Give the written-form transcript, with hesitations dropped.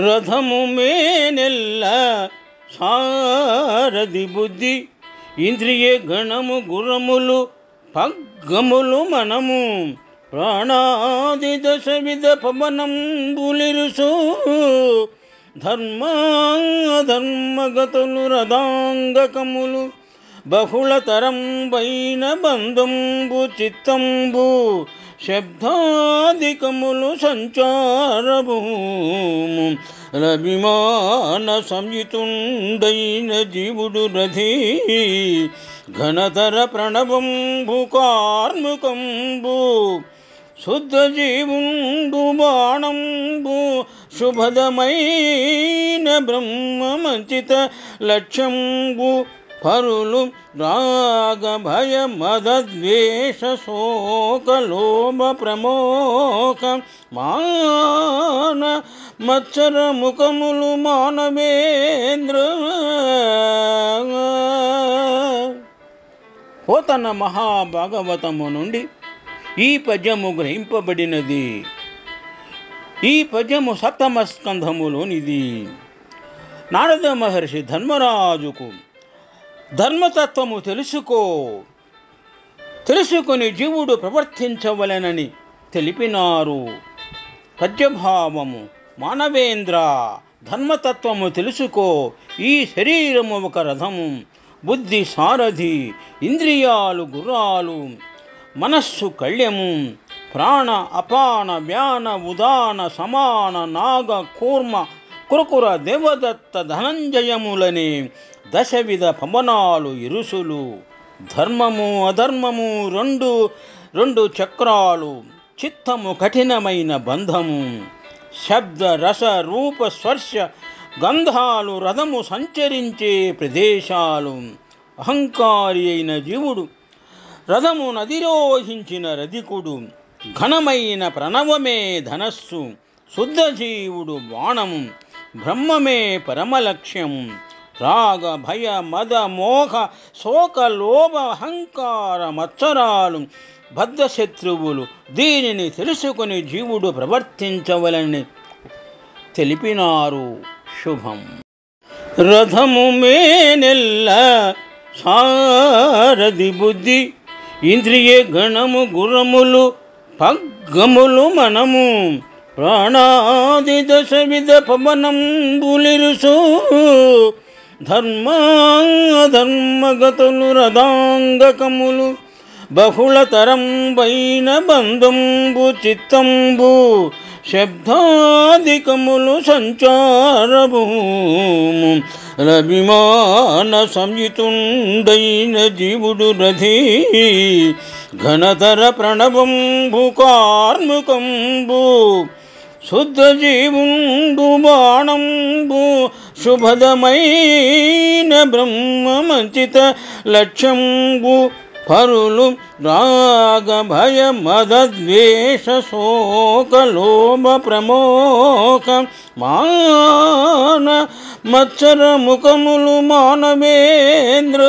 రథము మేనెల్ల సారథి బుద్ధి ఇంద్రియ గణము గురములు పగ్గములు మనము ప్రాణాది దశ విధ పవనంబులిరుసు ధర్మగతులు రథాంగకములు బహుళతరంబైన బంధంబు చిత్తంబు శబ్దాధికములు సంచారభూము రవిమాన సంయుతుండైన జీవుడు రథి ఘనతర ప్రణవంబు కార్ముకంబు శుద్ధ జీవుండు బాణంబు శుభదమైన బ్రహ్మమంచిత లక్ష్యంబు పరులు రాగ భయ మదద్వేష శోక లోభ ప్రమోహ మాన మత్సర ముఖములు మానవేంద్ర. పోతన మహాభాగవతము నుండి ఈ పద్యము గ్రహింపబడినది. ఈ పద్యము సప్తమ స్కంధములోనిది. నారద మహర్షి ధర్మరాజుకు ధర్మతత్వము తెలుసుకొని జీవుడు ప్రవర్తించవలెనని తెలిపినారు. పద్యభావము: మానవేంద్ర, ధర్మతత్వము తెలుసుకో. ఈ శరీరము ఒక రథము, బుద్ధి సారథి, ఇంద్రియాలు గుర్రాలు, మనస్సు కళ్యము, ప్రాణ అపాన వ్యాన ఉదాన సమాన నాగ కూర్మ కురుకుర దేవదత్త ధనంజయములని దశవిధ పవనాలు ఇరుసులు, ధర్మము అధర్మము రెండు చక్రాలు, చిత్తము కఠినమైన బంధము, శబ్ద రస రూప స్పర్శ గంధాలు, రథము సంచరించే ప్రదేశాలు, అహంకారి అయిన జీవుడు, రథము నదిరోహించిన రధికుడు, ఘనమైన ప్రణవమే ధనస్సు, శుద్ధ జీవుడు బాణము, బ్రహ్మమే పరమలక్ష్యము, రాగ భయ మద మోహ శోక లోభ అహంకార మత్సరాలు బద్ధశత్రువులు. దీనిని తెలుసుకొని జీవుడు ప్రవర్తించవలని తెలిపినారు. శుభం. రథము మేనెల్ల సారథి బుద్ధి ఇంద్రియ గణము గురములు పగ్గములు మనము ప్రాణాది దశ విధ పవనంబులిరుసు ధర్మగతులు రథాంగకములు బహుళతరంబైన బంధంబు చిత్తంబు శబ్దాధికములు సంచారభూము రవిమాన సంయుతుండైన జీవుడు రథి ఘనతర ప్రణవంబు కార్ముకంబు శుద్ధ జీవుండు బాణంబు శుభదమైన బ్రహ్మమంచిత లక్ష్యంబు పరులు రాగ భయ మదద్వేష శోక లోభ ప్రమోహ మాన మత్సర ముఖములు మానవేంద్ర.